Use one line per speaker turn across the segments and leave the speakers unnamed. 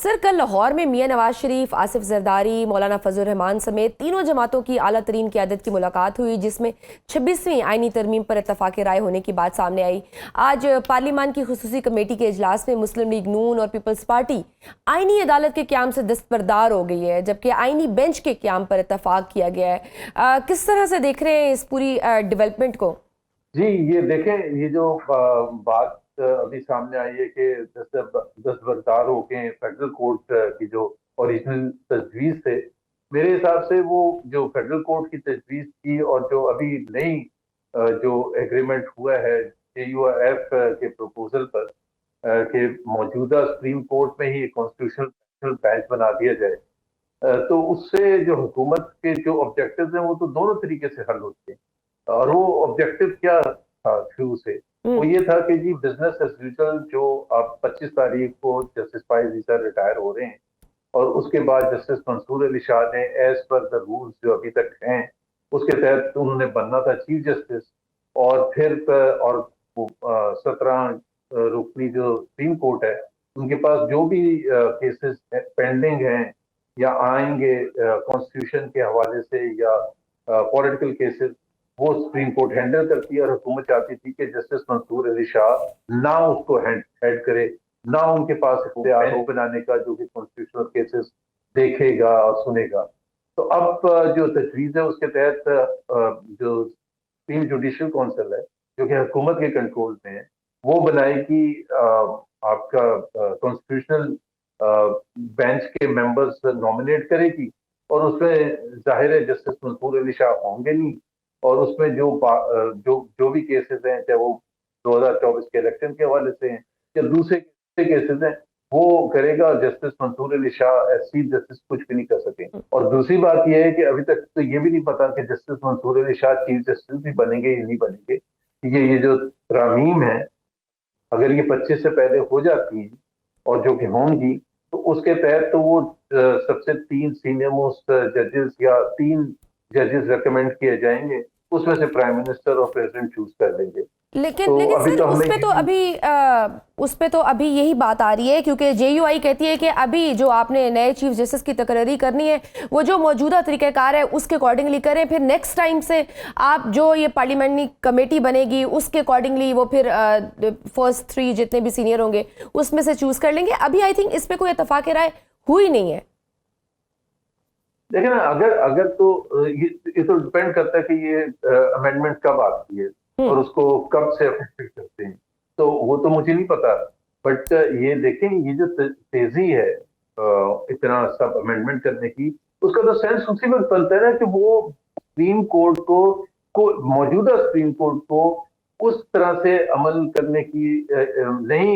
Sir, कल लाहौर में मियां नवाज शरीफ, आसिफ जरदारी, मौलाना फजल रहमान समेत तीनों जमातों की आला तरीन क़यादत की मुलाकात हुई, जिसमें 26वीं आईनी तरमीम पर इत्तफाक राय होने की बात सामने आई। आज पार्लियामान की खुसूसी कमेटी के इजलास में मुस्लिम लीग नून और पीपल्स पार्टी आईनी अदालत के क़याम से दस्तबरदार हो गई है, जबकि आईनी बेंच के क़याम पर इत्तफाक किया गया है। किस तरह से देख रहे हैं इस पूरी डेवलपमेंट को?
जी, ये देखें, ये जो बात अभी सामने आई है कि दस्तबरदार होके फेडरल कोर्ट की जो ओरिजिनल तजवीज़ थे, मेरे हिसाब से वो जो फेडरल कोर्ट की तजवीज़ थी और जो अभी नई जो एग्रीमेंट हुआ है JUIF के प्रपोजल पर कि मौजूदा सुप्रीम कोर्ट में ही कॉन्स्टिट्यूशनल बेंच बना दिया जाए, तो उससे जो हुकूमत के जो ऑब्जेक्टिव्स हैं वो तो दोनों तरीके से हल होते हैं। और वो ऑब्जेक्टिव क्या था शुरू से? वो ये था कि जी बिजनेस एज यूजुअल, जो अब 25 तारीख को जस्टिस फाइज ईसा रिटायर हो रहे हैं और उसके बाद जस्टिस मंसूर अली शाह ने एज पर द रूल्स जो अभी तक हैं उसके तहत उन्होंने बनना था चीफ जस्टिस, और फिर और 17 रुकनी जो सुप्रीम कोर्ट है उनके पास जो भी केसेस पेंडिंग हैं या आएंगे कॉन्स्टिट्यूशन के हवाले से या पॉलिटिकल केसेस, वो सुप्रीम कोर्ट हैंडल करती है। और हुकूमत चाहती थी कि जस्टिस मंसूर अली शाह ना उसको हेड करे, ना उनके पास इख्तियार हो बनाने का जो कि कॉन्स्टिट्यूशनल केसेस देखेगा और सुनेगा। तो अब जो तजवीज़ है उसके तहत जो सुप्रीम जुडिशल काउंसिल है जो कि हुकूमत के कंट्रोल में है, वो बनाएगी आपका कॉन्स्टिट्यूशनल बेंच के मेंबर्स नॉमिनेट करेगी, और उसमें जाहिर है जस्टिस मंसूर अली शाह होंगे नहीं, और उसमें जो भी केसेस हैं, चाहे वो 2024 के इलेक्शन के हवाले से हैं या दूसरे केसेस हैं, वो करेगा। और justice Mansoor Ali Shah as chief justice कुछ भी नहीं कर सके। और दूसरी बात यह है कि अभी तक तो ये भी नहीं पता कि justice Mansoor Ali Shah chief justice भी बनेंगे या नहीं बनेंगे, क्योंकि ये जो तरमीम है अगर ये 25 से पहले हो जाती है और जो कि होंगी, तो उसके तहत तो वो सबसे 3 सीनियर मोस्ट जजेस या 3 जजेस रिकमेंड किए जाएंगे, उसमें से प्राइम मिनिस्टर और प्रेसिडेंट चूज कर लेंगे।
लेकिन
तो
लेकिन
अभी
सर,
तो
उस पे तो अभी यही बात आ रही है, क्योंकि JUI कहती है कि अभी जो आपने नए चीफ जस्टिस की तकरीरी करनी है वो जो मौजूदा तरीक़ाकार है उसके अकॉर्डिंगली करें, फिर नेक्स्ट टाइम से आप जो ये पार्लियामेंट्री कमेटी बनेगी उसके अकॉर्डिंगली वो फिर फर्स्ट 3 जितने भी सीनियर होंगे उसमें से चूज कर लेंगे। अभी आई थिंक इस पर कोई इत्तफाक राय हुई नहीं है।
देखिए ना, अगर तो ये तो डिपेंड करता है कि ये अमेंडमेंट कब आती है और उसको कब से अफेक्ट करते हैं, तो वो तो मुझे नहीं पता। बट ये देखें, ये जो तेजी है इतना सब अमेंडमेंट करने की, उसका तो सेंस उसी वक्त बनता है ना कि वो सुप्रीम कोर्ट को मौजूदा सुप्रीम कोर्ट को उस तरह से अमल करने की नहीं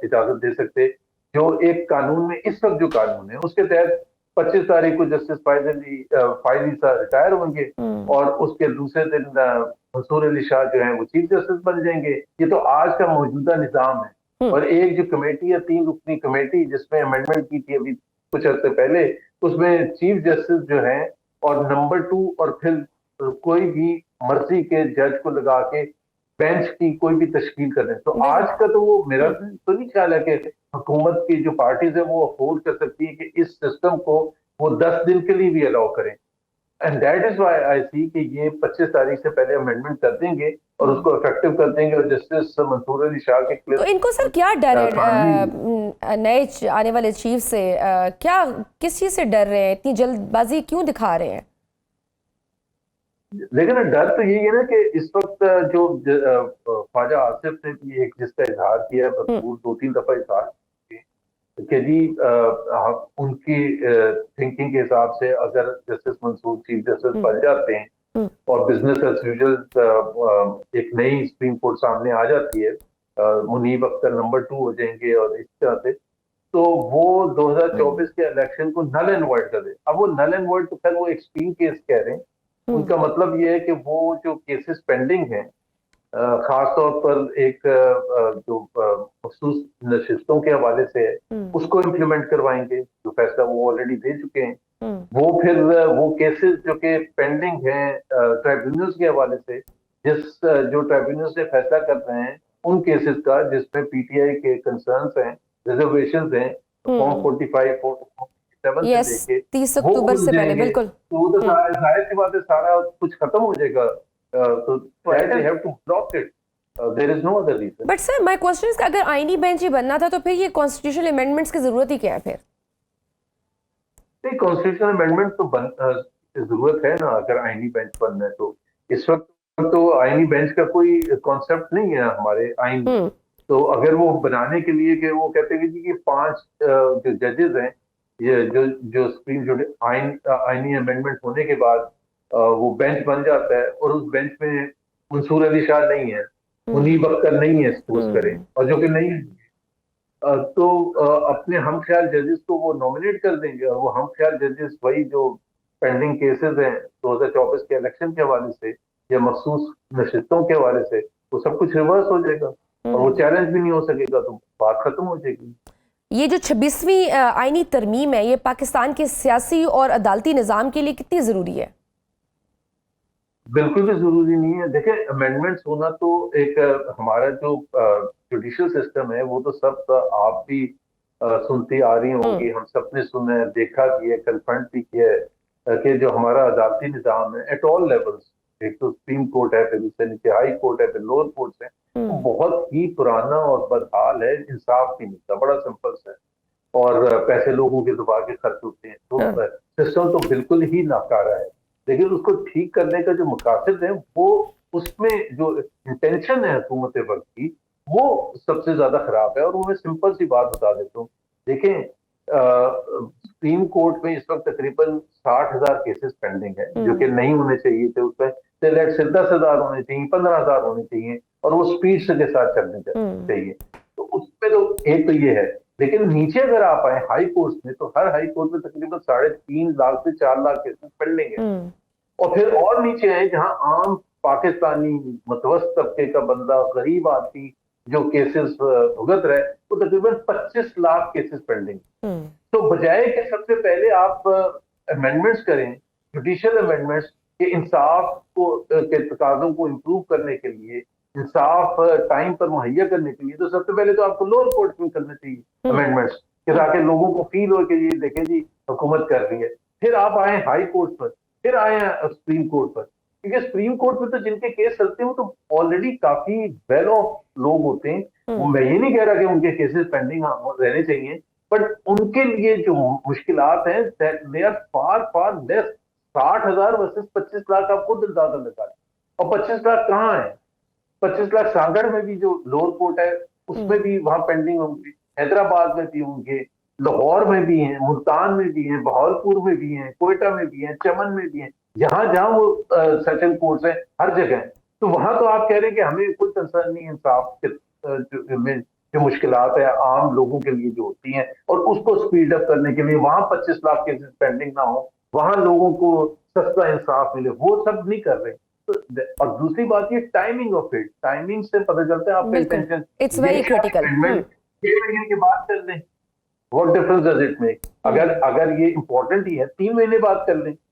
इजाजत दे सकते जो एक कानून में, इस वक्त जो कानून है उसके तहत 25 तारीख को जस्टिस फाइज ईसा रिटायर होंगे और उसके दूसरे दिन मंसूर अली शाह जो है वो चीफ जस्टिस बन जाएंगे। ये तो आज का मौजूदा निजाम है। और एक जो कमेटी है 3 रुकनी कमेटी जिसमें अमेंडमेंट की थी अभी कुछ अर्से पहले, उसमें चीफ जस्टिस जो है और नंबर 2 और फिर कोई भी मर्जी के जज को लगा के बेंच की कोई भी तश्कील कर रहे हैं। तो आज का तो वो मेरा तो नहीं ख्याल है कि हुकूमत की जो पार्टीज है वो अफोर्ड कर सकती है कि इस सिस्टम को वो 10 दिन के लिए भी अलाउ करें। And that is why I see कि ये 25 तारीख से पहले अमेंडमेंट कर देंगे और उसको इफेक्टिव कर देंगे और जस्टिस मंसूर अली शाह के
तो इनको सर क्या डर है नए आने वाले चीफ से? क्या किस चीज से डर रहे हैं? इतनी जल्दबाजी क्यों दिखा रहे हैं?
लेकिन डर तो यही है ना कि इस वक्त जो ख्वाजा आसिफ ने भी एक जिसका इजहार किया, भरपूर 2-3 दफा इजहार कि जी उनकी थिंकिंग के हिसाब से अगर जस्टिस मंसूर चीफ जस्टिस बन जाते हैं और बिजनेस एज यूजुअल एक नई सुप्रीम कोर्ट सामने आ जाती है, मुनीब अख्तर नंबर 2 हो जाएंगे और इस तरह से, तो वो 2024 के इलेक्शन को नल एंड वॉइड कर दे। अब वो नल एंड वॉइड तो खैर वो एक्सट्रीम केस कह रहे हैं, उनका मतलब ये है कि वो जो केसेस पेंडिंग हैं खास तौर पर एक जो मखसूस नशिस्तों के हवाले से है उसको इम्प्लीमेंट करवाएंगे, जो फैसला वो ऑलरेडी दे चुके हैं। वो फिर वो केसेस जो कि पेंडिंग हैं ट्राइब्यूनल्स के हवाले से, जो ट्राइब्यूनल्स से फैसला कर रहे हैं उन केसेस का जिसमें PTI के कंसर्न्स हैं, रिजर्वेशन हैं फॉर्म 45 फॉर्म 47
यस,
से लेके
30
वो
अक्टूबर
खुल
से पहले,
जाएंगे
बिल्कुल।
तो वो तो जाहिर सी बात है सारा कुछ खत्म हो जाएगा तो they have to block it. There is no other reason.
But sir my question is अगर आईनी बेंच ही बनना था तो फिर ये कॉन्स्टिट्यूशनल अमेंडमेंट्स की जरूरत ही क्या है फिर?
नहीं, कॉन्स्टिट्यूशनल अमेंडमेंट तो जरूरत है ना अगर आईनी बेंच बनना है तो। इस वक्त तो आईनी बेंच का कोई कॉन्सेप्ट नहीं है हमारे आईन में। तो अगर वो बनाने के लिए कि वो कहते हैं कि 5 जो जजेस हैं ये जो सुप्रीम जो आईनी अमेंडमेंट होने के बाद वो बेंच बन जाता है और उस बेंच में मंसूर अली शाह नहीं है, मुनीब अख्तर नहीं है सपोज करें, और जो कि नहीं है, तो अपने हम ख्याल जजेस को वो नॉमिनेट कर देंगे और वो हम ख्याल जजेस वही जो पेंडिंग केसेस हैं 2024 के इलेक्शन के हवाले से या मखसूस नशिस्तों के हवाले से वो सब कुछ रिवर्स हो जाएगा और वो चैलेंज भी नहीं हो सकेगा तो बात खत्म हो जाएगी।
ये जो 26वीं आईनी तरमीम है ये पाकिस्तान के सियासी और अदालती निज़ाम के लिए कितनी ज़रूरी है?
बिल्कुल भी जरूरी नहीं है। देखिए अमेंडमेंट्स होना तो एक हमारा जो जुडिशियल सिस्टम है वो तो सब आप भी सुनती आ रही होंगी, हम सब ने सुना है, देखा भी है, कन्फ्रंट भी किया है कि जो हमारा अदालती निज़ाम है एट ऑल लेवल्स, एक तो सुप्रीम कोर्ट है, फिर उससे नीचे हाई कोर्ट है, फिर लोअर कोर्ट है, वो बहुत ही पुराना और बदहाल है, इंसाफ नहीं मिलता, बड़ा सिंपल सा है और पैसे लोगों के दबा के खर्च होते हैं, तो सिस्टम तो बिल्कुल ही नाकारा है। लेकिन उसको ठीक करने का जो मकासद है वो उसमें जो इंटेंशन है हुकूमत वक्त की वो सबसे ज्यादा खराब है। और वो मैं सिंपल सी बात बता देता हूँ, देखें सुप्रीम कोर्ट में इस वक्त तकरीबन 60,000 केसेस पेंडिंग है जो कि नहीं होने चाहिए थे, उसमें से 10,000 होने चाहिए, 15,000 होने चाहिए और वो स्पीड से के साथ चलने चाहिए। तो उसमें तो एक तो ये है, लेकिन नीचे अगर आप आए हाई कोर्ट में तो हर हाई कोर्ट में तकरीबन 3.5 लाख से 4 लाख केसेस पेंडिंग है। और फिर और नीचे है जहां आम पाकिस्तानी मतवस्त तबके का बंदा, गरीब आदमी जो केसेस भुगत रहे वो तकरीबन 25 लाख केसेस पेंडिंग। तो बजाय कि सबसे पहले आप अमेंडमेंट्स करें, जुडिशियल अमेंडमेंट्स के इंसाफ को के तकाज़ों को इम्प्रूव करने के लिए, इंसाफ टाइम पर मुहैया करने के लिए, तो सबसे पहले तो आपको लोअर कोर्ट में करना चाहिए अमेंडमेंट्स कि ताकि लोगों को फील हो कि ये देखें जी हुकूमत कर रही है। फिर आप आए हाई कोर्ट पर, फिर आए हैं सुप्रीम कोर्ट पर, क्योंकि सुप्रीम कोर्ट में तो जिनके केस चलते हैं वो तो ऑलरेडी काफी वेल ऑफ लोग होते हैं। मैं ये नहीं कह रहा कि उनके केसेस पेंडिंग रहने चाहिए, बट उनके लिए जो मुश्किलात हैं they are far far less. 60,000 versus 25 lakh आप खुद अंदाजा लगा लें। और 25 लाख कहाँ है? 25 लाख सांगड़ में भी जो लोअर कोर्ट है उसमें भी वहां पेंडिंग होंगे, हैदराबाद में भी होंगे, लाहौर में भी हैं, मुल्तान में भी हैं, बहावलपुर में भी हैं, कोयटा में भी हैं, चमन में भी हैं, जहां जहां वो सेशन कोर्ट्स हैं हर जगह। तो वहां तो आप कह रहे हैं कि हमें कोई कंसर्न नहीं इंसाफ में जो मुश्किलात है आम लोगों के लिए जो होती हैं और उसको स्पीड अप करने के लिए वहां 25 लाख केसेस पेंडिंग ना हो, वहां लोगों को सस्ता इंसाफ मिले, वो सब नहीं कर रहे। तो और दूसरी बात ये टाइमिंग ऑफ इट, टाइमिंग से पता चलता है आपका इंटेंशन।
It's very critical.
6 महीने के बाद कर लें, what difference does it make? अगर ये इंपॉर्टेंट ही है 3 महीने बाद कर लें,